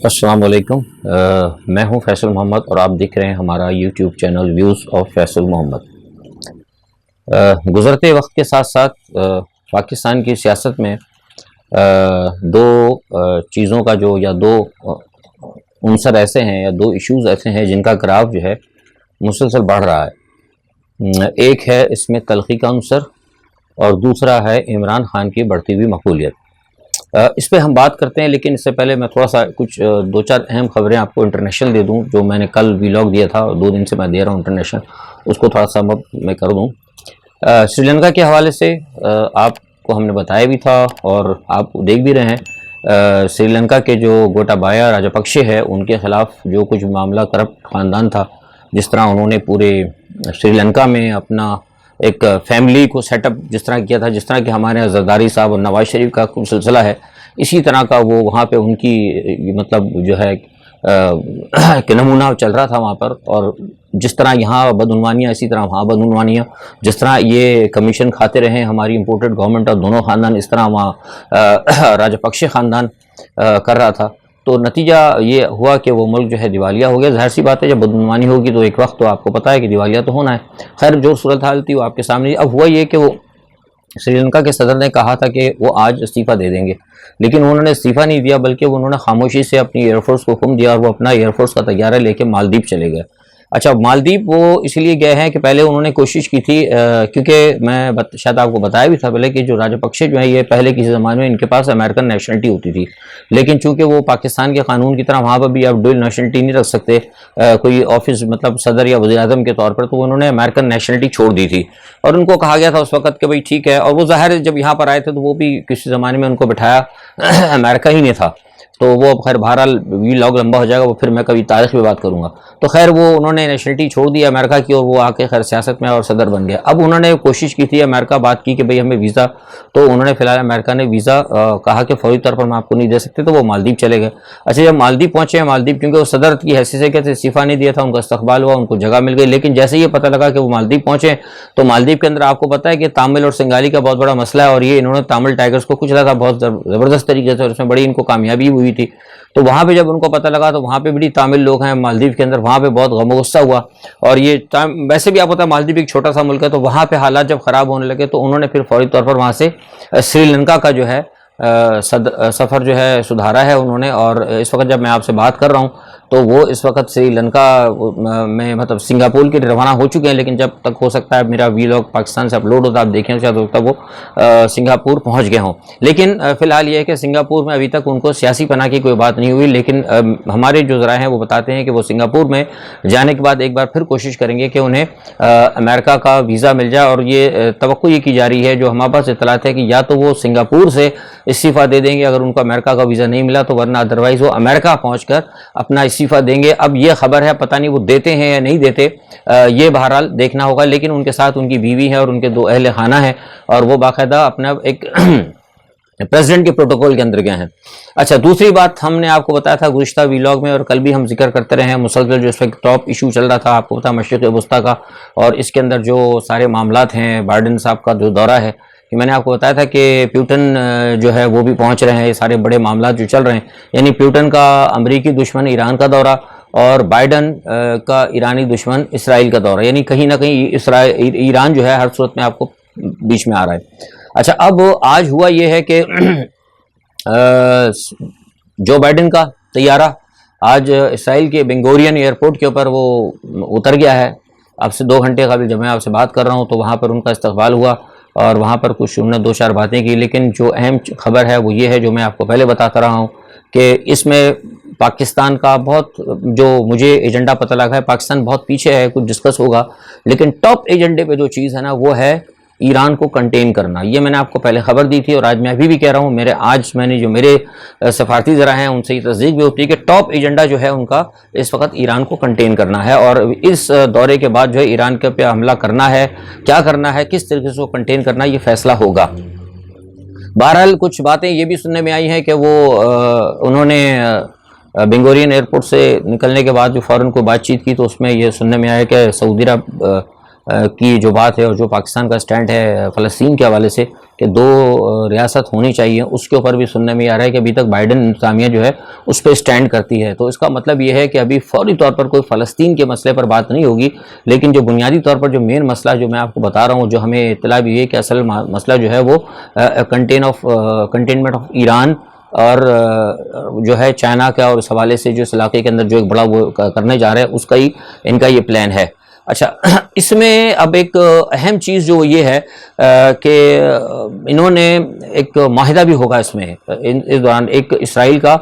السلام علیکم، میں ہوں فیصل محمد اور آپ دیکھ رہے ہیں ہمارا YouTube channel views of Faisal Muhammad. گزرتے وقت کے ساتھ ساتھ پاکستان کی سیاست میں دو چیزوں کا یا دو عنصر ایسے ہیں یا دو ایشوز ایسے ہیں جن کا گراف جو ہے مسلسل بڑھ رہا ہے۔ ایک ہے اس میں تلخی کا عنصر اور دوسرا ہے عمران خان کی بڑھتی ہوئی مقبولیت۔ اس پہ ہم بات کرتے ہیں، لیکن اس سے پہلے میں تھوڑا سا کچھ دو چار اہم خبریں آپ کو انٹرنیشنل دے دوں، جو میں نے کل ویلاگ دیا تھا اور 2 دن سے میں دے رہا ہوں انٹرنیشنل، اس کو تھوڑا سا میں کر دوں۔ سری لنکا کے حوالے سے آپ کو ہم نے بتایا بھی تھا اور آپ دیکھ بھی رہے ہیں، سری لنکا کے جو گوٹابایا راجپکشے ہے ان کے خلاف جو کچھ معاملہ کرپٹ خاندان تھا، جس طرح انہوں نے پورے سری لنکا میں اپنا ایک فیملی کو سیٹ اپ جس طرح کیا تھا، جس طرح کہ ہمارے یہاں زرداری صاحب اور نواز شریف کا کچھ سلسلہ ہے، اسی طرح کا وہ وہاں پہ ان کی مطلب جو ہے کہ نمونہ چل رہا تھا وہاں پر، اور جس طرح یہاں بدعنوانیاں اسی طرح وہاں بدعنوانیاں، جس طرح یہ کمیشن کھاتے رہے ہماری امپورٹڈ گورنمنٹ اور دونوں خاندان، اس طرح وہاں راجپکشے خاندان کر رہا تھا۔ تو نتیجہ یہ ہوا کہ وہ ملک جو ہے دیوالیہ ہو گیا۔ ظاہر سی بات ہے، جب بدعنوانی ہوگی تو ایک وقت تو آپ کو پتہ ہے کہ دیوالیہ تو ہونا ہے۔ خیر جو صورتحال تھی وہ آپ کے سامنے۔ اب ہوا یہ کہ وہ سری لنکا کے صدر نے کہا تھا کہ وہ آج استعفیٰ دے دیں گے، لیکن انہوں نے استعفیٰ نہیں دیا، بلکہ انہوں نے خاموشی سے اپنی ایئر فورس کو حکم دیا اور وہ اپنا ایئر فورس کا طیارہ لے کے مالدیپ چلے گئے۔ اچھا، مالدیپ وہ اس لیے گئے ہیں کہ پہلے انہوں نے کوشش کی تھی، کیونکہ میں شاید آپ کو بتایا بھی تھا پہلے کہ جو راجپکشے جو ہیں یہ پہلے کسی زمانے میں ان کے پاس امریکن نیشنلٹی ہوتی تھی، لیکن چونکہ وہ پاکستان کے قانون کی طرح وہاں پر بھی آپ ڈوئل نیشنلٹی نہیں رکھ سکتے کوئی آفس مطلب صدر یا وزیر اعظم کے طور پر، تو انہوں نے امریکن نیشنلٹی چھوڑ دی تھی اور ان کو کہا گیا تھا اس وقت کہ بھئی ٹھیک ہے۔ اور وہ ظاہر جب یہاں پر آئے تھے تو وہ بھی کسی زمانے میں ان کو بٹھایا امریکہ ہی نہیں تھا، تو وہ خیر بہرحال ویلاگ لمبا ہو جائے گا، وہ پھر میں کبھی تاریخ میں بات کروں گا۔ تو خیر وہ انہوں نے نیشنلٹی چھوڑ دی امریکہ کی اور وہ آ کے خیر سیاست میں اور صدر بن گیا۔ اب انہوں نے کوشش کی تھی، امریکہ بات کی کہ بھئی ہمیں ویزا، تو انہوں نے فی الحال امریکہ نے ویزا کہا کہ فوری طور پر ہم آپ کو نہیں دے سکتے، تو وہ مالدیپ چلے گئے۔ اچھا، جب مالدیپ پہنچے، مالدیپ کیونکہ وہ صدر کی حیثیت سے کہتے استعفیٰ نہیں دیا تھا، ان کا استقبال ہوا، ان کو جگہ مل گئی، لیکن جیسے یہ پتہ لگا کہ وہ مالدیپ پہنچے تو مالدیپ کے اندر آپ کو پتہ ہے کہ تامل اور سنگالی کا بہت بڑا مسئلہ ہے، اور یہ انہوں نے تامل ٹائگرز کو کچلا تھا بہت زبردست طریقے سے، اور اس میں بڑی ان کو کامیابی ہوئی تھی۔ تو وہاں پہ جب ان کو پتہ لگا تو وہاں پہ بڑی تامل لوگ ہیں مالدیپ کے اندر، وہاں پہ بہت غم و غصہ ہوا، اور یہ ویسے بھی آپ پتہ ہے مالدیپ ایک چھوٹا سا ملک ہے، تو وہاں پہ حالات جب خراب ہونے لگے تو انہوں نے پھر فوری طور پر وہاں سے سری لنکا کا جو ہے سفر جو ہے سدھارا ہے انہوں نے، اور اس وقت جب میں آپ سے بات کر رہا ہوں تو وہ اس وقت سری لنکا میں مطلب سنگاپور کے روانہ ہو چکے ہیں، لیکن جب تک ہو سکتا ہے میرا ویلاگ پاکستان سے اپلوڈ ہوتا ہے آپ دیکھیں، شاید ہوتا وہ سنگاپور پہنچ گئے ہوں، لیکن فی الحال یہ ہے کہ سنگاپور میں ابھی تک ان کو سیاسی پناہ کی کوئی بات نہیں ہوئی، لیکن ہمارے جو ذرائع ہیں وہ بتاتے ہیں کہ وہ سنگاپور میں جانے کے بعد ایک بار پھر کوشش کریں گے کہ انہیں امریکہ کا ویزا مل جائے، اور یہ توقع یہ کی جا رہی ہے، جو ہمارے پاس اطلاعات ہے کہ یا تو وہ سنگاپور سے استعفیٰ دے دیں گے اگر ان کو امریکہ کا ویزا نہیں ملا، تو ورنہ ادروائز وہ امریکہ پہنچ کر اپنا استعفیٰ دیں گے۔ اب یہ خبر ہے، پتہ نہیں وہ دیتے ہیں یا نہیں دیتے، یہ بہرحال دیکھنا ہوگا، لیکن ان کے ساتھ ان کی بیوی ہے اور ان کے 2 اہل خانہ ہیں، اور وہ باقاعدہ اپنا ایک پریزیڈنٹ کے پروٹوکول کے اندر گئے ہیں۔ اچھا، دوسری بات ہم نے آپ کو بتایا تھا گزشتہ ویلاگ میں، اور کل بھی ہم ذکر کرتے رہے ہیں، مسلسل جو اس وقت ٹاپ ایشو چل رہا تھا آپ کو پتا مشرق وسطیٰ کا، اور اس کے اندر جو سارے معاملات ہیں، بائیڈن صاحب کا جو دورہ ہے، کہ میں نے آپ کو بتایا تھا کہ پیوٹن جو ہے وہ بھی پہنچ رہے ہیں، یہ سارے بڑے معاملات جو چل رہے ہیں، یعنی پیوٹن کا امریکی دشمن ایران کا دورہ اور بائیڈن کا ایرانی دشمن اسرائیل کا دورہ، یعنی کہیں نہ کہیں ایران جو ہے ہر صورت میں آپ کو بیچ میں آ رہا ہے۔ اچھا، اب آج ہوا یہ ہے کہ جو بائیڈن کا طیارہ آج اسرائیل کے بنگورین ایئرپورٹ کے اوپر وہ اتر گیا ہے، اب سے 2 گھنٹے قبل جب میں آپ سے بات کر رہا ہوں، تو وہاں پر ان کا استقبال ہوا اور وہاں پر کچھ انہوں نے 2-4 باتیں کی، لیکن جو اہم خبر ہے وہ یہ ہے جو میں آپ کو پہلے بتاتا رہا ہوں کہ اس میں پاکستان کا بہت جو مجھے ایجنڈا پتہ لگا ہے، پاکستان بہت پیچھے ہے، کچھ ڈسکس ہوگا، لیکن ٹاپ ایجنڈے پہ جو چیز ہے نا وہ ہے ایران کو کنٹین کرنا۔ یہ میں نے آپ کو پہلے خبر دی تھی، اور آج میں ابھی بھی کہہ رہا ہوں، میں نے جو میرے سفارتی ذرائع ہیں ان سے یہ تصدیق بھی ہوتی ہے کہ ٹاپ ایجنڈا جو ہے ان کا اس وقت ایران کو کنٹین کرنا ہے، اور اس دورے کے بعد جو ہے ایران کے پہ حملہ کرنا ہے، کیا کرنا ہے، کس طریقے سے وہ کنٹین کرنا ہے، یہ فیصلہ ہوگا۔ بہرحال کچھ باتیں یہ بھی سننے میں آئی ہیں کہ وہ انہوں نے بنگورین ایئرپورٹ سے نکلنے کے بعد جو فوراً کو بات چیت کی، تو اس میں یہ سننے میں آیا کہ سعودی عرب کی جو بات ہے اور جو پاکستان کا سٹینڈ ہے فلسطین کے حوالے سے، کہ 2 ریاست ہونی چاہیے، اس کے اوپر بھی سننے میں آ رہا ہے کہ ابھی تک بائیڈن انتظامیہ جو ہے اس پہ سٹینڈ کرتی ہے۔ تو اس کا مطلب یہ ہے کہ ابھی فوری طور پر کوئی فلسطین کے مسئلے پر بات نہیں ہوگی، لیکن جو بنیادی طور پر جو مین مسئلہ جو میں آپ کو بتا رہا ہوں، جو ہمیں اطلاع بھی ہے کہ اصل مسئلہ جو ہے وہ کنٹینمنٹ آف ایران اور جو ہے چائنا کا، اور اس حوالے سے جو اس علاقے کے اندر جو ایک بڑا وہ کرنے جا رہے ہیں اس کا ہی ان کا یہ پلان ہے۔ اچھا، اس میں اب ایک اہم چیز جو یہ ہے کہ انہوں نے ایک معاہدہ بھی ہوگا اس میں، اس دوران ایک اسرائیل کا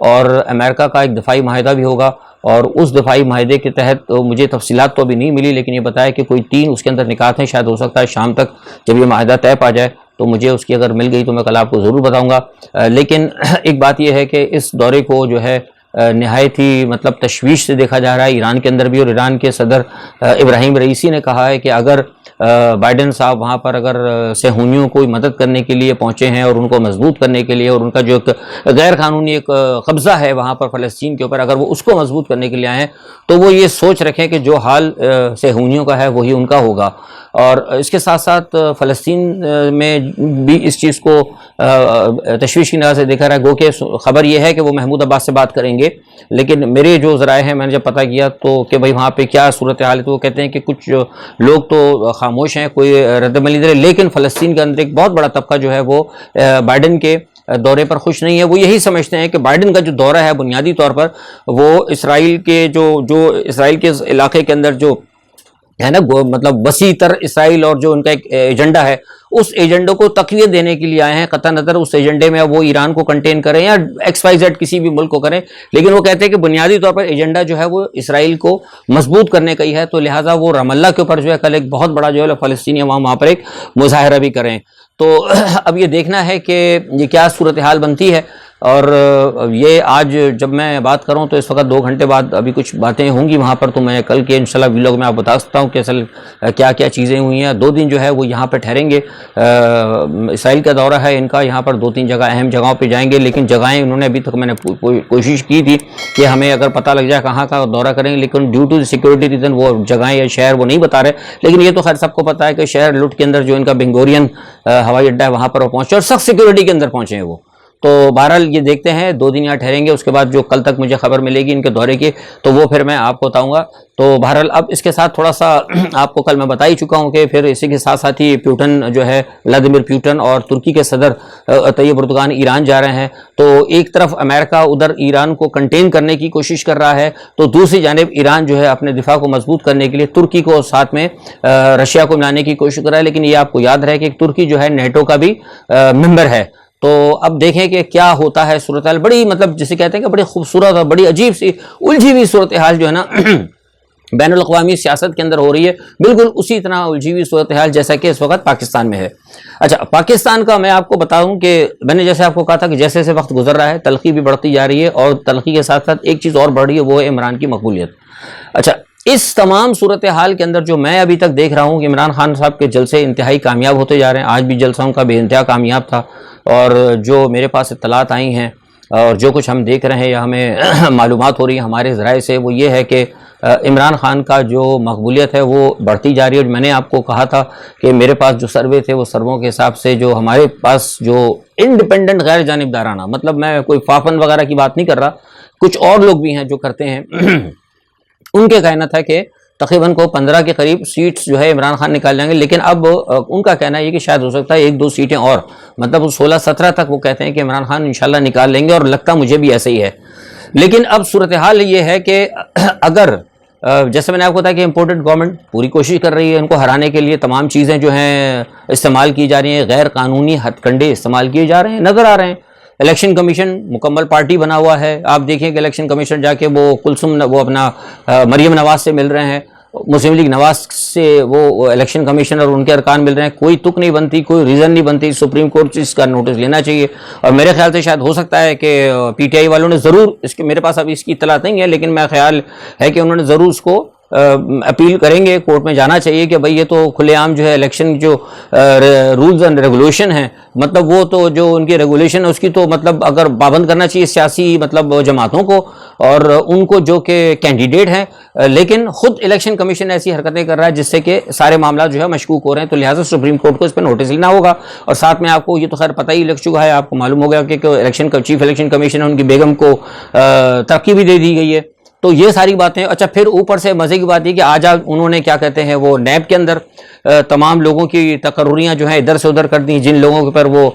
اور امریکہ کا ایک دفاعی معاہدہ بھی ہوگا، اور اس دفاعی معاہدے کے تحت مجھے تفصیلات تو ابھی نہیں ملی، لیکن یہ بتایا کہ کوئی 3 اس کے اندر نکات ہیں، شاید ہو سکتا ہے شام تک جب یہ معاہدہ طے پا جائے تو مجھے اس کی اگر مل گئی تو میں کل آپ کو ضرور بتاؤں گا۔ لیکن ایک بات یہ ہے کہ اس دورے کو جو ہے نہایت ہی مطلب تشویش سے دیکھا جا رہا ہے ایران کے اندر بھی، اور ایران کے صدر ابراہیم رئیسی نے کہا ہے کہ اگر بائیڈن صاحب وہاں پر اگر صہیونیوں کو مدد کرنے کے لیے پہنچے ہیں اور ان کو مضبوط کرنے کے لیے، اور ان کا جو ایک غیر قانونی ایک قبضہ ہے وہاں پر فلسطین کے اوپر، اگر وہ اس کو مضبوط کرنے کے لیے آئے ہیں تو وہ یہ سوچ رکھیں کہ جو حال صہیونیوں کا ہے وہی ان کا ہوگا۔ اور اس کے ساتھ ساتھ فلسطین میں بھی اس چیز کو تشویش کی نظر سے دیکھا رہا ہے، گو کہ خبر یہ ہے کہ وہ محمود عباس سے بات کریں گے، لیکن میرے جو ذرائع ہیں میں نے جب پتہ کیا تو کہ بھائی وہاں پہ کیا صورتحال ہے، تو وہ کہتے ہیں کہ کچھ لوگ تو خاموش ہیں، کوئی رد عمل نہیں دے رہے، لیکن فلسطین کے اندر ایک بہت بڑا طبقہ جو ہے وہ بائیڈن کے دورے پر خوش نہیں ہے۔ وہ یہی سمجھتے ہیں کہ بائیڈن کا جو دورہ ہے بنیادی طور پر وہ اسرائیل کے جو اسرائیل کے علاقے کے اندر جو ہے نا مطلب وسیع تر اسرائیل اور جو ان کا ایک ایجنڈا ہے، اس ایجنڈے کو تقویت دینے کے لیے آئے ہیں، قطع نظر اس ایجنڈے میں وہ ایران کو کنٹین کریں یا XYZ کسی بھی ملک کو کریں، لیکن وہ کہتے ہیں کہ بنیادی طور پر ایجنڈا جو ہے وہ اسرائیل کو مضبوط کرنے کا ہی ہے، تو لہٰذا وہ رام اللہ کے اوپر جو ہے کل ایک بہت بڑا جو ہے فلسطینی عوام وہاں پر ایک مظاہرہ بھی کریں۔ تو اب یہ دیکھنا ہے کہ یہ کیا صورتحال بنتی ہے، اور یہ آج جب میں بات کروں تو اس وقت 2 گھنٹے بعد ابھی کچھ باتیں ہوں گی وہاں پر، تو میں کل کے انشاءاللہ ویلاگ میں آپ بتا سکتا ہوں کہ اصل کیا کیا چیزیں ہوئی ہیں۔ 2 دن جو ہے وہ یہاں پہ ٹھہریں گے، اسرائیل کا دورہ ہے ان کا، یہاں پر 2-3 جگہ اہم جگہوں پہ جائیں گے، لیکن جگہیں انہوں نے ابھی تک میں نے کوشش کی تھی کہ ہمیں اگر پتہ لگ جائے کہاں کا دورہ کریں گے، لیکن ڈیو ٹو سیکورٹی ریزن وہ جگہیں یا شہر وہ نہیں بتا رہے، لیکن یہ تو خیر سب کو پتہ ہے کہ شہر لٹ کے اندر جو ان کا بنگورین ہوائی اڈہ ہے وہاں پر وہ پہنچے اور سخت سیکورٹی کے اندر پہنچے ہیں وہ۔ تو بہرحال یہ دیکھتے ہیں، 2 دن یہاں ٹھہریں گے، اس کے بعد جو کل تک مجھے خبر ملے گی ان کے دورے کی تو وہ پھر میں آپ کو بتاؤں گا۔ تو بہرحال اب اس کے ساتھ تھوڑا سا آپ کو کل میں بتا ہی چکا ہوں کہ پھر اسی کے ساتھ ساتھ ہی پیوٹن جو ہے ولادیمیر پیوٹن اور ترکی کے صدر طیب اردوغان ایران جا رہے ہیں، تو ایک طرف امریکہ ادھر ایران کو کنٹین کرنے کی کوشش کر رہا ہے، تو دوسری جانب ایران جو ہے اپنے دفاع کو مضبوط کرنے کے لیے ترکی کو ساتھ میں رشیا کو ملانے کی کوشش کر رہا ہے، لیکن یہ آپ کو یاد رہے کہ ترکی جو ہے نیٹو کا بھی ممبر ہے۔ تو اب دیکھیں کہ کیا ہوتا ہے صورتحال، بڑی مطلب جسے کہتے ہیں کہ بڑی خوبصورت اور بڑی عجیب سی الجھی ہوئی صورتحال جو ہے نا بین الاقوامی سیاست کے اندر ہو رہی ہے، بالکل اسی طرح الجھی ہوئی صورتحال جیسا کہ اس وقت پاکستان میں ہے۔ اچھا، پاکستان کا میں آپ کو بتاؤں کہ میں نے جیسے آپ کو کہا تھا کہ جیسے جیسے وقت گزر رہا ہے تلخی بھی بڑھتی جا رہی ہے، اور تلخی کے ساتھ ساتھ ایک چیز اور بڑھ رہی ہے، وہ ہے عمران کی مقبولیت۔ اچھا، اس تمام صورتحال کے اندر جو میں ابھی تک دیکھ رہا ہوں کہ عمران خان صاحب کے جلسے انتہائی کامیاب ہوتے جا رہے ہیں، آج بھی جلسہ ان کا بے انتہا کامیاب تھا، اور جو میرے پاس اطلاعات آئی ہیں اور جو کچھ ہم دیکھ رہے ہیں یا ہمیں معلومات ہو رہی ہیں ہمارے ذرائع سے، وہ یہ ہے کہ عمران خان کا جو مقبولیت ہے وہ بڑھتی جا رہی ہے۔ اور میں نے آپ کو کہا تھا کہ میرے پاس جو سروے تھے وہ سرووں کے حساب سے جو ہمارے پاس جو انڈیپینڈنٹ غیر جانبدارانہ، مطلب میں کوئی فافن وغیرہ کی بات نہیں کر رہا، کچھ اور لوگ بھی ہیں جو کرتے ہیں، ان کے کہنا تھا کہ تقریباً کو 15 کے قریب سیٹس جو ہے عمران خان نکال جائیں گے، لیکن اب ان کا کہنا یہ کہ شاید ہو سکتا ہے 1-2 سیٹیں اور، مطلب 16-17 تک وہ کہتے ہیں کہ عمران خان انشاءاللہ نکال لیں گے، اور لگتا مجھے بھی ایسے ہی ہے۔ لیکن اب صورتحال یہ ہے کہ اگر جیسے میں نے آپ کو بتایا کہ امپورٹڈ گورنمنٹ پوری کوشش کر رہی ہے ان کو ہرانے کے لیے، تمام چیزیں جو ہیں استعمال کی جا رہی ہیں، غیر قانونی ہتھ کنڈے استعمال کیے جا رہے ہیں، نظر آ رہے ہیں۔ الیکشن کمیشن مکمل پارٹی بنا ہوا ہے، آپ دیکھیں کہ الیکشن کمیشن جا کے وہ کلثوم وہ اپنا مریم نواز سے مل رہے ہیں، مسلم لیگ نواز سے وہ الیکشن کمیشن اور ان کے ارکان مل رہے ہیں، کوئی تک نہیں بنتی، کوئی ریزن نہیں بنتی، سپریم کورٹ سے اس کا نوٹس لینا چاہیے۔ اور میرے خیال سے شاید ہو سکتا ہے کہ پی ٹی آئی والوں نے ضرور اس کے، میرے پاس ابھی اس کی اطلاع نہیں ہے، لیکن میرا خیال ہے کہ انہوں نے ضرور اس کو اپیل کریں گے, کورٹ میں جانا چاہیے کہ بھئی یہ تو کھلے عام جو ہے الیکشن جو رولز اینڈ ریگولیشن ہیں, مطلب وہ تو جو ان کی ریگولیشن ہے اس کی تو مطلب اگر پابند کرنا چاہیے سیاسی مطلب جماعتوں کو اور ان کو جو کہ کینڈیڈیٹ ہیں, لیکن خود الیکشن کمیشن ایسی حرکتیں کر رہا ہے جس سے کہ سارے معاملات جو ہے مشکوک ہو رہے ہیں, تو لہٰذا سپریم کورٹ کو اس پہ نوٹس لینا ہوگا. اور ساتھ میں آپ کو یہ تو خیر پتہ ہی لگ چکا ہے, آپ کو معلوم ہو گیا کہ الیکشن کا چیف الیکشن کمیشن ان کی بیگم کو ترقی بھی دے دی گئی ہے. تو یہ ساری باتیں. اچھا پھر اوپر سے مزے کی بات یہ کہ آج انہوں نے کیا کہتے ہیں وہ نیب کے اندر تمام لوگوں کی تقرریاں جو ہیں ادھر سے ادھر کر دیں, جن لوگوں پر وہ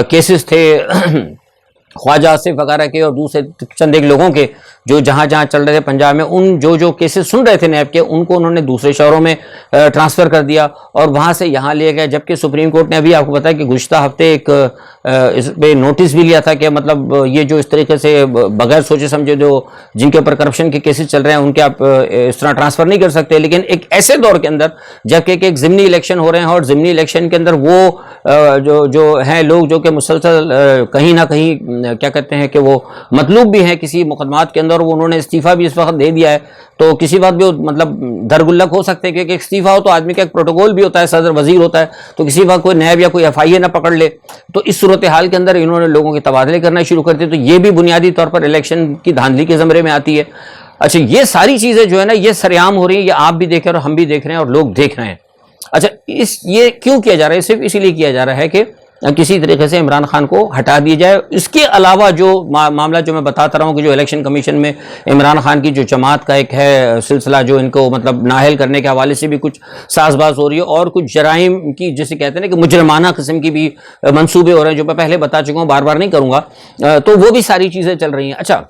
کیسز تھے خواجہ آصف وغیرہ کے اور دوسرے چند ایک لوگوں کے جو جہاں جہاں چل رہے تھے پنجاب میں, ان جو کیسز سن رہے تھے نیب کے, ان کو انہوں نے دوسرے شہروں میں ٹرانسفر کر دیا اور وہاں سے یہاں لے گئے. جبکہ سپریم کورٹ نے ابھی آپ کو بتایا کہ گزشتہ ہفتے ایک اس پہ نوٹس بھی لیا تھا کہ مطلب یہ جو اس طریقے سے بغیر سوچے سمجھے جو جن کے اوپر کرپشن کے کیسز چل رہے ہیں ان کے آپ اس طرح ٹرانسفر نہیں کر سکتے. لیکن ایک ایسے دور کے اندر جبکہ ایک ضمنی الیکشن ہو رہے ہیں اور ضمنی الیکشن کے اندر وہ جو ہیں لوگ جو کہ مسلسل کہیں نہ کہیں کیا کہتے ہیں کہ وہ مطلوب بھی ہیں کسی مقدمات کے اندر, وہ انہوں نے استعفیٰ بھی اس وقت دے دیا ہے, تو کسی بات بھی مطلب درگلک ہو سکتے ہیں کہ استعفیٰ ہو تو آدمی کا ایک پروٹوکول بھی ہوتا ہے, صدر وزیر ہوتا ہے, تو کسی وقت کوئی نیب یا کوئی ایف آئی اے نہ پکڑ لے. تو اس صورتحال کے اندر انہوں نے لوگوں کے تبادلے کرنا شروع کر دیے, تو یہ بھی بنیادی طور پر الیکشن کی دھاندلی کے زمرے میں آتی ہے. اچھا یہ ساری چیزیں جو ہے نا یہ سرعام ہو رہی ہیں, یہ آپ بھی دیکھ رہے ہیں اور ہم بھی دیکھ رہے ہیں اور لوگ دیکھ رہے ہیں. اچھا یہ کیوں کیا جا رہا ہے؟ صرف اسی لیے کیا جا رہا ہے کہ کسی طریقے سے عمران خان کو ہٹا دیا جائے. اس کے علاوہ جو معاملہ جو میں بتاتا رہا ہوں کہ جو الیکشن کمیشن میں عمران خان کی جو جماعت کا ایک ہے سلسلہ جو ان کو مطلب نااہل کرنے کے حوالے سے بھی کچھ ساز باز ہو رہی ہے, اور کچھ جرائم کی جسے کہتے ہیں نا کہ مجرمانہ قسم کی بھی منصوبے ہو رہے ہیں جو میں پہلے بتا چکا ہوں, بار بار نہیں کروں گا, تو وہ بھی ساری چیزیں چل رہی ہیں. اچھا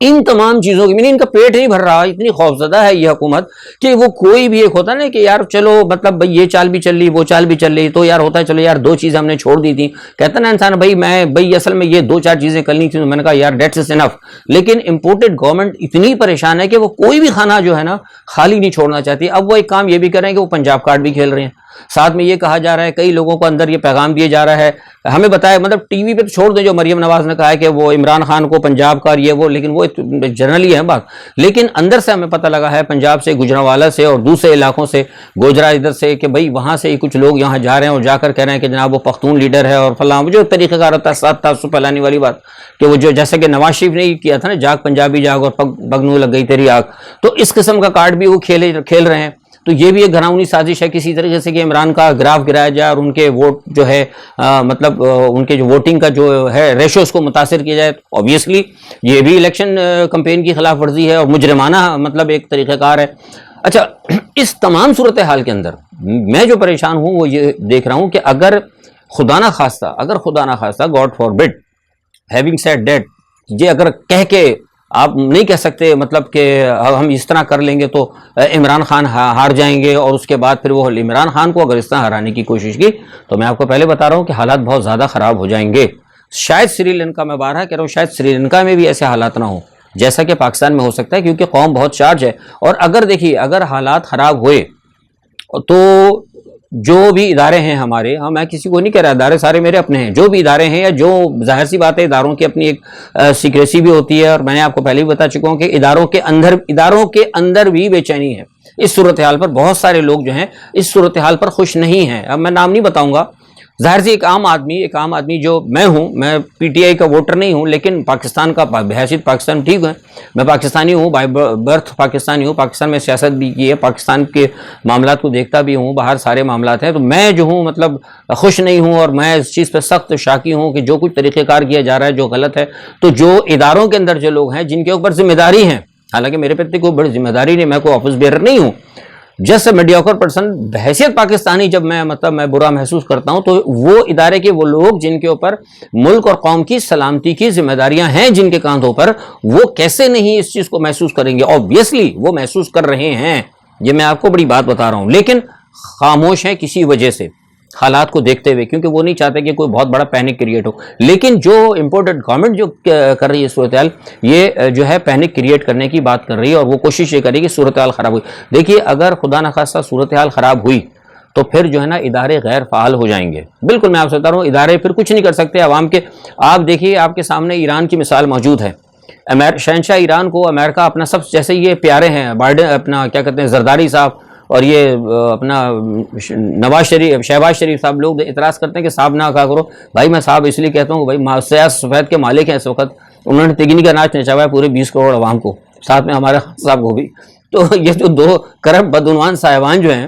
ان تمام چیزوں کی ان کا پیٹ نہیں بھر رہا, اتنی خوفزدہ ہے یہ حکومت کہ وہ کوئی بھی ایک ہوتا نا کہ یار چلو مطلب بھائی یہ چال بھی چل رہی وہ چال بھی چل رہی, تو یار ہوتا ہے چلو یار دو چیزیں ہم نے چھوڑ دی تھی, کہتا نا انسان بھائی اصل میں یہ دو چار چیزیں کرنی تھی, تو میں نے کہا یار دیٹس انف. لیکن امپورٹڈ گورنمنٹ اتنی پریشان ہے کہ وہ کوئی بھی خانہ جو ہے نا خالی نہیں چھوڑنا چاہتی. اب وہ ایک کام یہ بھی کر رہے ہیں کہ وہ پنجاب کارڈ بھی کھیل رہے ہیں. ساتھ میں یہ کہا جا رہا ہے, کئی لوگوں کو اندر یہ پیغام دیا جا رہا ہے, ہمیں بتایا مطلب ٹی وی پہ چھوڑ دیں جو مریم نواز نے کہا ہے کہ وہ عمران خان کو پنجاب کا یہ وہ, لیکن وہ جنرلی ہے بات, لیکن اندر سے ہمیں پتہ لگا ہے پنجاب سے, گجرانوالہ سے اور دوسرے علاقوں سے, گوجرا ادھر سے, کہ بھئی وہاں سے کچھ لوگ یہاں جا رہے ہیں اور جا کر کہہ رہے ہیں کہ جناب وہ پختون لیڈر ہے اور فلاں, جو طریقہ کار ہوتا ہے ساتھ تعصب پھیلانے والی بات, کہ وہ جو جیسے کہ نواز شریف نے کیا تھا نا جاگ پنجابی جاگ اور بگنو لگ گئی تیری آگ, تو اس قسم کا کارڈ بھی وہ کھیل رہے ہیں. تو یہ بھی ایک گھراؤنی سازش ہے کسی طریقے سے کہ عمران کا گراف گرایا جائے اور ان کے ووٹ جو ہے مطلب ان کے جو ووٹنگ کا جو ہے ریشو اس کو متاثر کیا جائے. اوبویسلی یہ بھی الیکشن کمپین کی خلاف ورزی ہے اور مجرمانہ مطلب ایک طریقہ کار ہے. اچھا اس تمام صورتحال کے اندر میں جو پریشان ہوں وہ یہ دیکھ رہا ہوں کہ اگر خدا نہ خواستہ گاڈ فاربڈ ہیونگ سیڈ دیٹ, یہ اگر کہہ کے آپ نہیں کہہ سکتے مطلب کہ ہم اس طرح کر لیں گے تو عمران خان ہار جائیں گے, اور اس کے بعد پھر وہ عمران خان کو اگر اس طرح ہرانے کی کوشش کی تو میں آپ کو پہلے بتا رہا ہوں کہ حالات بہت زیادہ خراب ہو جائیں گے. شاید سری لنکا میں بارہا کہہ رہا ہوں, شاید سری لنکا میں بھی ایسے حالات نہ ہوں جیسا کہ پاکستان میں ہو سکتا ہے, کیونکہ قوم بہت چارج ہے. اور اگر دیکھیے اگر حالات خراب ہوئے تو جو بھی ادارے ہیں ہمارے, میں کسی کو نہیں کہہ رہا, ادارے سارے میرے اپنے ہیں, جو بھی ادارے ہیں یا جو ظاہر سی بات ہے اداروں کی اپنی ایک سیکریسی بھی ہوتی ہے, اور میں نے آپ کو پہلے بھی بتا چکا ہوں کہ اداروں کے اندر بھی بے چینی ہے. اس صورتحال پر بہت سارے لوگ جو ہیں اس صورتحال پر خوش نہیں ہیں. اب میں نام نہیں بتاؤں گا, ظاہر سے ایک عام آدمی جو میں ہوں, میں پی ٹی آئی کا ووٹر نہیں ہوں, لیکن پاکستان کا بحیثیت پاکستان ٹھیک ہے, میں پاکستانی ہوں, بائی برتھ پاکستانی ہوں, پاکستان میں سیاست بھی کی ہے, پاکستان کے معاملات کو دیکھتا بھی ہوں, باہر سارے معاملات ہیں, تو میں جو ہوں مطلب خوش نہیں ہوں, اور میں اس چیز پہ سخت شاکی ہوں کہ جو کچھ طریقہ کار کیا جا رہا ہے جو غلط ہے. تو جو اداروں کے اندر جو لوگ ہیں جن کے اوپر ذمہ داری ہیں, حالانکہ میرے پہ کوئی بڑی ذمہ داری نہیں, میں کوئی آفس بیئر نہیں ہوں, جس میڈیوکر پرسن بحیثیت پاکستانی, جب میں برا محسوس کرتا ہوں تو وہ ادارے کے وہ لوگ جن کے اوپر ملک اور قوم کی سلامتی کی ذمہ داریاں ہیں جن کے کاندھوں پر, وہ کیسے نہیں اس چیز کو محسوس کریں گے؟ اوبویسلی وہ محسوس کر رہے ہیں, یہ میں آپ کو بڑی بات بتا رہا ہوں, لیکن خاموش ہیں کسی وجہ سے حالات کو دیکھتے ہوئے, کیونکہ وہ نہیں چاہتے کہ کوئی بہت بڑا پینک کریٹ ہو. لیکن جو امپورٹنٹ گورنمنٹ جو کر رہی ہے صورتحال, یہ جو ہے پینک کریٹ کرنے کی بات کر رہی ہے, اور وہ کوشش یہ کرے کہ صورتحال خراب ہوئی. دیکھیے اگر خدا نخواستہ صورتحال خراب ہوئی تو پھر جو ہے نا ادارے غیر فعال ہو جائیں گے. بالکل میں آپ سے بتا رہا ہوں, ادارے پھر کچھ نہیں کر سکتے عوام کے. آپ دیکھیے آپ کے سامنے ایران کی مثال موجود ہے. شہنشاہ ایران کو امریکہ اپنا سب، جیسے یہ پیارے ہیں بائیڈن، اپنا کیا کہتے ہیں زرداری صاحب اور یہ اپنا نواز شریف، شہباز شریف صاحب، لوگ اعتراض کرتے ہیں کہ صاحب نہ کہا کرو. بھائی میں صاحب اس لیے کہتا ہوں کہ بھائی سیاہ سفید کے مالک ہیں اس وقت، انہوں نے تگنی کا ناچ نچاوا ہے پورے 20 کروڑ عوام کو، ساتھ میں ہمارے صاحب کو بھی. تو یہ جو دو کرپٹ بدعنوان صاحبان جو ہیں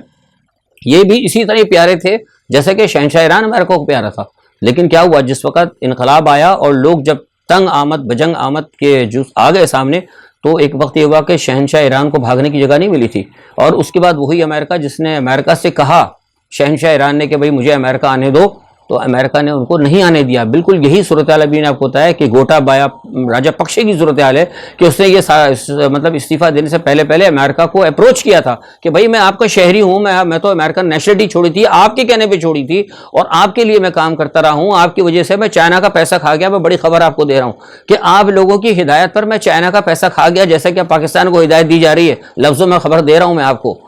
یہ بھی اسی طرح پیارے تھے جیسے کہ شہنشاہ ایران امریکہ کو پیارا تھا. لیکن کیا ہوا، جس وقت انقلاب آیا اور لوگ جب تنگ آمد بجنگ آمد کے جو آ گئے سامنے، تو ایک وقت یہ ہوا کہ شہنشاہ ایران کو بھاگنے کی جگہ نہیں ملی تھی. اور اس کے بعد وہی امریکہ جس نے امریکہ سے کہا شہنشاہ ایران نے کہ بھئی مجھے امریکہ آنے دو، تو امریکہ نے ان کو نہیں آنے دیا. بالکل یہی صورتحال ابھی نے آپ کو بتایا کہ گوٹا بایا راجہ پکشے کی صورتحال ہے کہ اس نے یہ مطلب استعفیٰ دینے سے پہلے امریکہ کو اپروچ کیا تھا کہ بھائی میں آپ کا شہری ہوں، میں تو امریکن نیشنلٹی چھوڑی تھی، آپ کے کہنے پہ چھوڑی تھی، اور آپ کے لیے میں کام کرتا رہا ہوں. آپ کی وجہ سے میں چائنا کا پیسہ کھا گیا. میں بڑی خبر آپ کو دے رہا ہوں کہ آپ لوگوں کی ہدایت پر میں چائنا کا پیسہ کھا گیا، جیسا کہ پاکستان کو ہدایت دی جا رہی ہے. لفظوں میں خبر دے رہا ہوں میں آپ کو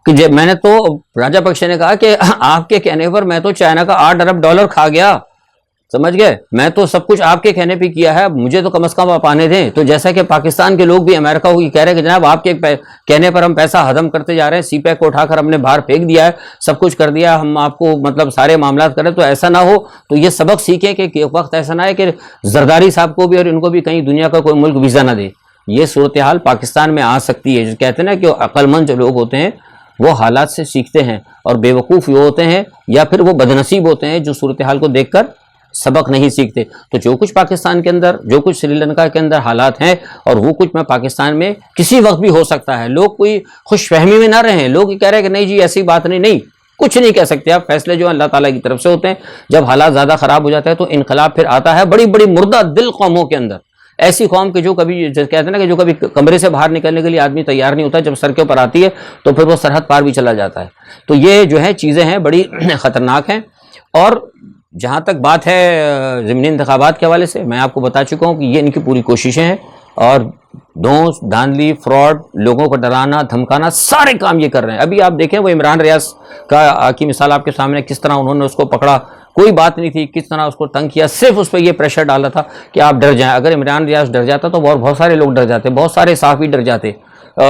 کہ میں نے تو راجہ پکشے نے کہا کہ آپ کے کہنے پر میں تو چائنا کا $8 ارب کھا گیا. سمجھ گئے؟ میں تو سب کچھ آپ کے کہنے پہ کیا ہے، مجھے تو کم از کم آپ آنے دیں. تو جیسا کہ پاکستان کے لوگ بھی امریکہ کو کہہ رہے ہیں کہ جناب آپ کے کہنے پر ہم پیسہ ہضم کرتے جا رہے ہیں، سی پیک کو اٹھا کر ہم نے باہر پھینک دیا ہے، سب کچھ کر دیا، ہم آپ کو مطلب سارے معاملات کریں. تو ایسا نہ ہو، تو یہ سبق سیکھیں کہ وقت ایسا نہ ہے کہ زرداری صاحب کو بھی اور ان کو بھی کہیں دنیا کا کوئی ملک ویزا نہ دے. یہ صورتحال پاکستان میں آ سکتی ہے. جو کہتے ہیں نا کہ عقل مند جو لوگ ہوتے ہیں وہ حالات سے سیکھتے ہیں، اور بے وقوف یہ ہوتے ہیں یا پھر وہ بدنصیب ہوتے ہیں جو صورتحال کو دیکھ کر سبق نہیں سیکھتے. تو جو کچھ پاکستان کے اندر، جو کچھ سری لنکا کے اندر حالات ہیں، اور وہ کچھ میں پاکستان میں کسی وقت بھی ہو سکتا ہے. لوگ کوئی خوش فہمی میں نہ رہیں. لوگ یہ کہہ رہے ہیں کہ نہیں جی ایسی بات نہیں، کچھ نہیں کہہ سکتے آپ. فیصلے جو اللہ تعالیٰ کی طرف سے ہوتے ہیں. جب حالات زیادہ خراب ہو جاتے ہیں تو انقلاب پھر آتا ہے بڑی بڑی مردہ دل قوموں کے اندر. ایسی قوم کے جو کبھی کہتے ہیں نا کہ جو کبھی کمرے سے باہر نکلنے کے لیے آدمی تیار نہیں ہوتا، جب سر کے اوپر آتی ہے تو پھر وہ سرحد پار بھی چلا جاتا ہے. تو یہ جو ہے چیزیں ہیں بڑی خطرناک ہیں. اور جہاں تک بات ہے ضمنی انتخابات کے حوالے سے، میں آپ کو بتا چکا ہوں کہ یہ ان کی پوری کوششیں ہیں، اور دھونس دھاندلی فراڈ، لوگوں کو ڈرانا دھمکانا، سارے کام یہ کر رہے ہیں. ابھی آپ دیکھیں وہ عمران ریاض کی مثال آپ کے سامنے، کس طرح انہوں نے اس کو پکڑا، کوئی بات نہیں تھی، کس طرح اس کو تنگ کیا، صرف اس پہ یہ پریشر ڈالا تھا کہ آپ ڈر جائیں. اگر عمران ریاض ڈر جاتا تو بہت سارے لوگ ڈر جاتے، بہت سارے صحافی ڈر جاتے.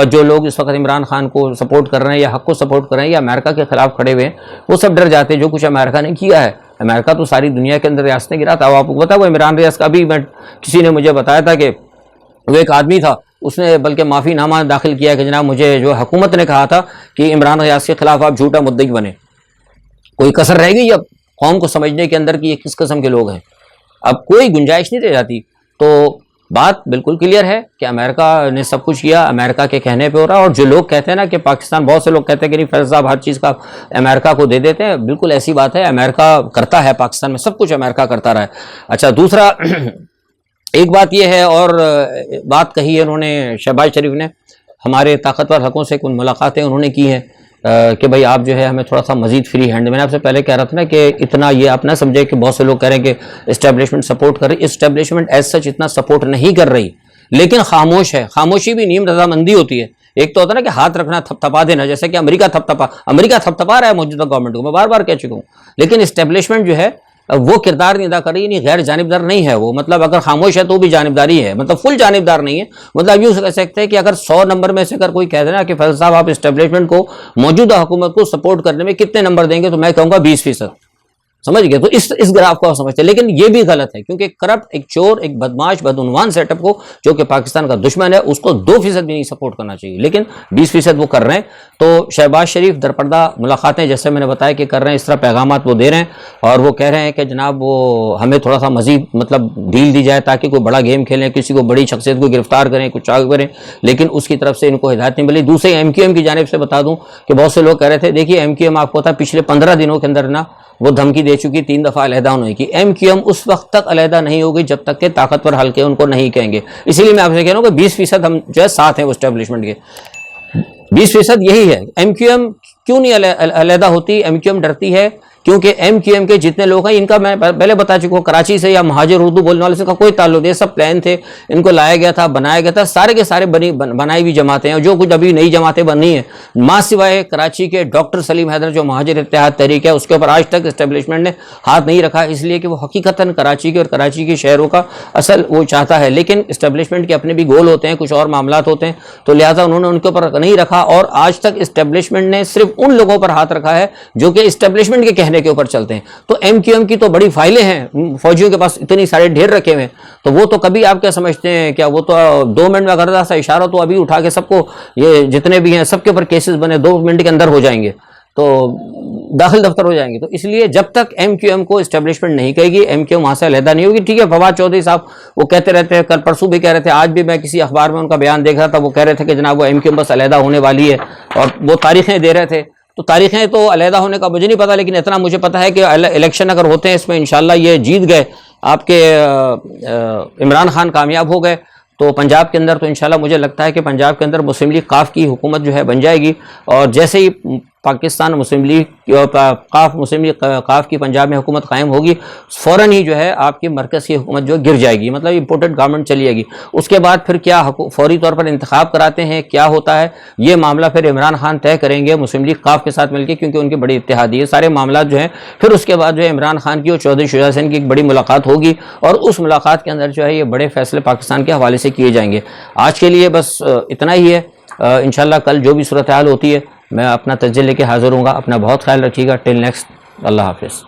جو لوگ اس وقت عمران خان کو سپورٹ کر رہے ہیں یا حق کو سپورٹ کر رہے ہیں یا امریکہ کے خلاف کھڑے ہوئے ہیں، وہ سب ڈر جاتے. جو کچھ امریکہ نے کیا ہے، امریکہ تو ساری دنیا کے اندر ریاستیں گرا تھا. آپ کو پتا وہ عمران ریاض کا بھی، کسی نے مجھے بتایا تھا کہ وہ ایک آدمی تھا، اس نے بلکہ معافی نامہ داخل کیا کہ جناب مجھے جو حکومت نے کہا تھا کہ عمران ریاض کے خلاف آپ جھوٹا مدعی بنے. کوئی کسر رہ گئی اب قوم کو سمجھنے کے اندر کہ یہ کس قسم کے لوگ ہیں؟ اب کوئی گنجائش نہیں رہ جاتی. تو بات بالکل کلیئر ہے کہ امریکہ نے سب کچھ کیا، امریکہ کے کہنے پہ ہو رہا. اور جو لوگ کہتے ہیں نا کہ پاکستان، بہت سے لوگ کہتے ہیں کہ نہیں فیض صاحب ہر چیز کا امریکہ کو دے دیتے ہیں، بالکل ایسی بات ہے. امریکہ کرتا ہے پاکستان میں سب کچھ، امریکہ کرتا رہا ہے. اچھا دوسرا ایک بات یہ ہے، اور بات کہی ہے انہوں نے شہباز شریف نے، ہمارے طاقتور حلقوں سے کچھ ملاقاتیں انہوں نے کی ہیں کہ بھئی آپ جو ہے ہمیں تھوڑا سا مزید فری ہینڈ. میں نے آپ سے پہلے کہہ رہا تھا نا کہ اتنا یہ آپ نہ سمجھے کہ بہت سے لوگ کہہ رہے ہیں کہ اسٹیبلشمنٹ سپورٹ کر رہی. اسٹیبلشمنٹ ایز سچ اتنا سپورٹ نہیں کر رہی، لیکن خاموش ہے. خاموشی بھی نیم رضامندی ہوتی ہے. ایک تو ہوتا ہے نا کہ ہاتھ رکھنا، تھپ تھپا دینا، جیسے کہ امریکہ تھپ تھپا رہا ہے موجودہ گورنمنٹ کو، میں بار بار کہہ چکا ہوں. لیکن اسٹیبلشمنٹ جو ہے وہ کردار نہیں ادا کر رہی، یعنی غیر جانبدار نہیں ہے وہ. مطلب اگر خاموش ہے تو بھی جانبداری ہے، مطلب فل جانبدار نہیں ہے. مطلب یوں کہہ سکتے ہیں کہ اگر 100 نمبر میں سے اگر کوئی کہہ دینا کہ فیض صاحب آپ اسٹیبلشمنٹ کو، موجودہ حکومت کو سپورٹ کرنے میں کتنے نمبر دیں گے، تو میں کہوں گا 20%. سمجھ گئے؟ تو اس گراف کو آپ سمجھتے ہیں. لیکن یہ بھی غلط ہے، کیونکہ کرپٹ، ایک چور، ایک بدماش، بدعنوان سیٹ اپ کو، جو کہ پاکستان کا دشمن ہے، اس کو 2% بھی نہیں سپورٹ کرنا چاہیے، لیکن 20% وہ کر رہے ہیں. تو شہباز شریف درپردہ ملاقاتیں جیسے میں نے بتایا کہ کر رہے ہیں، اس طرح پیغامات وہ دے رہے ہیں، اور وہ کہہ رہے ہیں کہ جناب وہ ہمیں تھوڑا سا مزید مطلب ڈیل دی جائے تاکہ کوئی بڑا گیم کھیلیں، کسی کو بڑی شخصیت کو گرفتار کریں، کچھ آگے کریں. لیکن اس کی طرف سے ان کو ہدایت نہیں ملی. دوسرے MQM کی جانب سے بتا دوں کہ بہت سے لوگ کہہ رہے تھے، دیکھیے MQM آپ کو پتا پچھلے 15 دنوں کے اندر نا وہ دھمکی دے چکی، 3 دفعہ علیحدہ ہونے کی. MQM اس وقت تک علیحدہ نہیں ہوگی جب تک کہ طاقتور حلقے ان کو نہیں کہیں گے. اسی لیے میں آپ سے کہہ رہا ہوں کہ 20% ہم جو ہے ساتھ ہیں وہ اسٹیبلشمنٹ کے. 20% یہی ہے. MQM کیوں نہیں علیحدہ ہوتی؟ MQM ڈرتی ہے کیونکہ MQM کے جتنے لوگ ہیں ان کا میں پہلے بتا چکا ہوں کراچی سے یا مہاجر اردو بولنے والے سے کا کوئی تعلق نہیں، سب پلان تھے، ان کو لایا گیا تھا، بنایا گیا تھا، سارے کے سارے بنائی ہوئی جماعتیں ہیں، اور جو کچھ ابھی نئی جماعتیں بنی ہیں ماں سوائے کراچی کے ڈاکٹر سلیم حیدر جو مہاجر اتحاد تحریک ہے، اس کے اوپر آج تک اسٹیبلشمنٹ نے ہاتھ نہیں رکھا، اس لیے کہ وہ حقیقتاً کراچی کے اور کراچی کے شہروں کا اصل وہ چاہتا ہے، لیکن اسٹیبلشمنٹ کے اپنے بھی گول ہوتے ہیں، کچھ اور معاملات ہوتے ہیں، تو لہٰذا انہوں نے ان کے اوپر نہیں رکھا، اور آج تک اسٹیبلشمنٹ نے صرف ان لوگوں پر ہاتھ رکھا ہے جو کہ اسٹیبلشمنٹ کے کہنے کے اوپر چلتے ہیں۔ تو MQM کی تو بڑی فائلیں ہیں فوجیوں کے پاس، اتنی سارے ڈھیر رکھے ہوئے ہیں، تو وہ تو کبھی آپ کیا سمجھتے ہیں کیا وہ تو 2 منٹ میں اگر سا اشارہ تو ابھی اٹھا کے سب کو یہ جتنے بھی ہیں سب کے اوپر کیسز بنے 2 منٹ کے اندر ہو جائیں گے، تو داخل دفتر ہو جائیں گے۔ تو اس لیے جب تک MQM کو اسٹیبلشمنٹ نہیں کہے گی MQM وہاں سے علیحدہ نہیں ہوگی۔ ٹھیک ہے، فواد چودھری صاحب وہ کہتے رہتے ہیں، کل پرسوں بھی کہہ رہے تھے، آج بھی میں کسی اخبار میں ان کا بیان دیکھ رہا تھا، وہ کہہ رہے تھے کہ جناب وہ MQM بس علیحدہ ہونے والی ہے، اور وہ تاریخیں دے رہے تھے۔ تو تاریخیں تو علیحدہ ہونے کا مجھے نہیں پتا، لیکن اتنا مجھے پتا ہے کہ الیکشن اگر ہوتے ہیں اس میں انشاءاللہ یہ جیت گئے، آپ کے عمران خان کامیاب ہو گئے، تو پنجاب کے اندر تو انشاءاللہ مجھے لگتا ہے کہ پنجاب کے اندر مسلم لیگ قاف کی حکومت جو ہے بن جائے گی، اور جیسے ہی پاکستان مسلم لیگ مسلم لیگ قاف کی پنجاب میں حکومت قائم ہوگی، فوراً ہی جو ہے آپ کی مرکز کی حکومت جو گر جائے گی، مطلب امپورٹڈ گورنمنٹ چلی جائے گی۔ اس کے بعد پھر کیا فوری طور پر انتخاب کراتے ہیں، کیا ہوتا ہے، یہ معاملہ پھر عمران خان طے کریں گے مسلم لیگ قاف کے ساتھ مل کے، کیونکہ ان کی بڑی اتحادی ہے سارے معاملات جو ہیں۔ پھر اس کے بعد جو ہے عمران خان کی اور چودھری شجاع حسین کی ایک بڑی ملاقات ہوگی، اور اس ملاقات کے اندر جو ہے یہ بڑے فیصلے پاکستان کے حوالے سے کیے جائیں گے۔ آج کے لیے بس اتنا ہی ہے، انشاءاللہ کل جو بھی صورتحال ہوتی ہے میں اپنا تجزیہ لے کے حاضر ہوں گا۔ اپنا بہت خیال رکھیے گا، ٹل نیکسٹ، اللہ حافظ۔